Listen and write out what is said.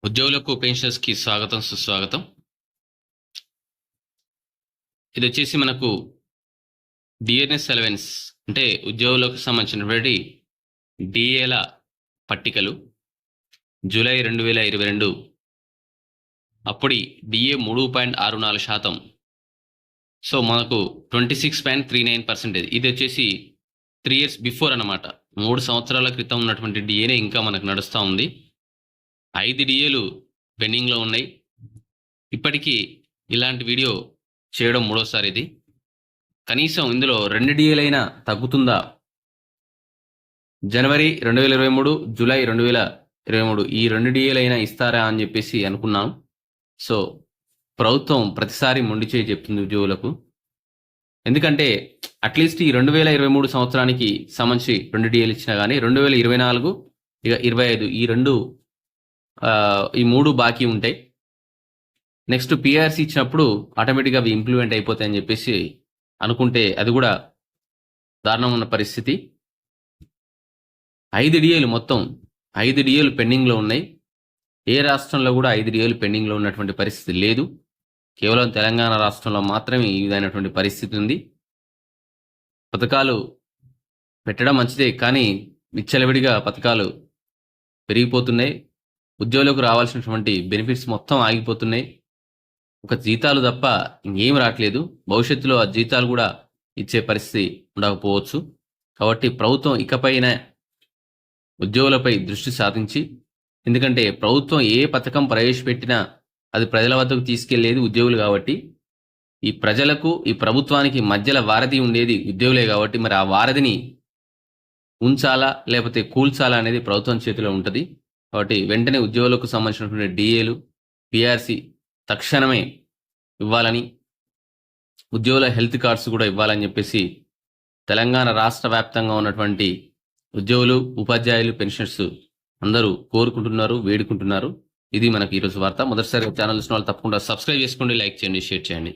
ఉద్యోగులకు పెన్షనర్స్ కి స్వాగతం సుస్వాగతం. ఇది వచ్చేసి మనకు డిఎన్ఎస్ అలవెన్స్ అంటే ఉద్యోగులకు సంబంధించినటువంటి డిఏల పట్టికలు జూలై 2022 అప్పటి డిఏ 3.64%. సో మనకు 26.39%. ఇది వచ్చేసి 3 years బిఫోర్ అన్నమాట. 3 సంవత్సరాల క్రితం ఉన్నటువంటి డిఏనే ఇంకా మనకు నడుస్తూ ఉంది. 5 డిఏలు పెండింగ్లో ఉన్నాయి. ఇప్పటికీ ఇలాంటి వీడియో చేయడం మూడోసారి ఇది. కనీసం ఇందులో 2 డిఏలైనా తగ్గుతుందా, జనవరి 2023 జూలై 2023 ఈ 2 డిఏలైనా ఇస్తారా అని చెప్పేసి అనుకున్నాం. సో ప్రభుత్వం ప్రతిసారి మొండి చేయి చెప్తుంది ఉద్యోగులకు. ఎందుకంటే అట్లీస్ట్ ఈ 2023 సంవత్సరానికి సంబంధించి 2 డిఏలు ఇచ్చినా కానీ 2024 ఇక 25 ఈ 3 బాకీ ఉంటాయి. నెక్స్ట్ పిఆర్సీ ఇచ్చినప్పుడు ఆటోమేటిక్గా అవి ఇంప్లిమెంట్ అయిపోతాయని చెప్పేసి అనుకుంటే అది కూడా దారుణం ఉన్న పరిస్థితి. 5 డిఏలు మొత్తం 5 డిఏలు పెండింగ్లో ఉన్నాయి. ఏ రాష్ట్రంలో కూడా 5 డిఏలు పెండింగ్లో ఉన్నటువంటి పరిస్థితి లేదు. కేవలం తెలంగాణ రాష్ట్రంలో మాత్రమే ఈ విధమైనటువంటి పరిస్థితి ఉంది. పథకాలు పెట్టడం మంచిదే, కానీ విచ్చలవిడిగా పథకాలు పెరిగిపోతున్నాయి. ఉద్యోగులకు రావాల్సినటువంటి బెనిఫిట్స్ మొత్తం ఆగిపోతున్నాయి. ఒక జీతాలు తప్ప ఇంకేం రావట్లేదు. భవిష్యత్తులో ఆ జీతాలు కూడా ఇచ్చే పరిస్థితి ఉండకపోవచ్చు. కాబట్టి ప్రభుత్వం ఇకపైన ఉద్యోగులపై దృష్టి సాధించి, ఎందుకంటే ప్రభుత్వం ఏ పథకం ప్రవేశపెట్టినా అది ప్రజల వద్దకు తీసుకెళ్లేది ఉద్యోగులు కాబట్టి, ఈ ప్రజలకు ఈ ప్రభుత్వానికి మధ్యలో వారధి ఉండేది ఉద్యోగులే కాబట్టి, మరి ఆ వారధిని ఉంచాలా లేకపోతే కూల్చాలా అనేది ప్రభుత్వం చేతిలో ఉంటుంది. కాబట్టి వెంటనే ఉద్యోగులకు సంబంధించినటువంటి డిఏలు, పిఆర్సీ తక్షణమే ఇవ్వాలని, ఉద్యోగుల హెల్త్ కార్డ్స్ కూడా ఇవ్వాలని చెప్పేసి తెలంగాణ రాష్ట్ర వ్యాప్తంగా ఉన్నటువంటి ఉద్యోగులు, ఉపాధ్యాయులు, పెన్షనర్స్ అందరూ కోరుకుంటున్నారు, వేడుకుంటున్నారు. ఇది మనకి ఈరోజు వార్త. మొదటిసారి ఛానల్ చూసిన వాళ్ళు తప్పకుండా సబ్స్క్రైబ్ చేసుకోండి, లైక్ చేయండి, షేర్ చేయండి.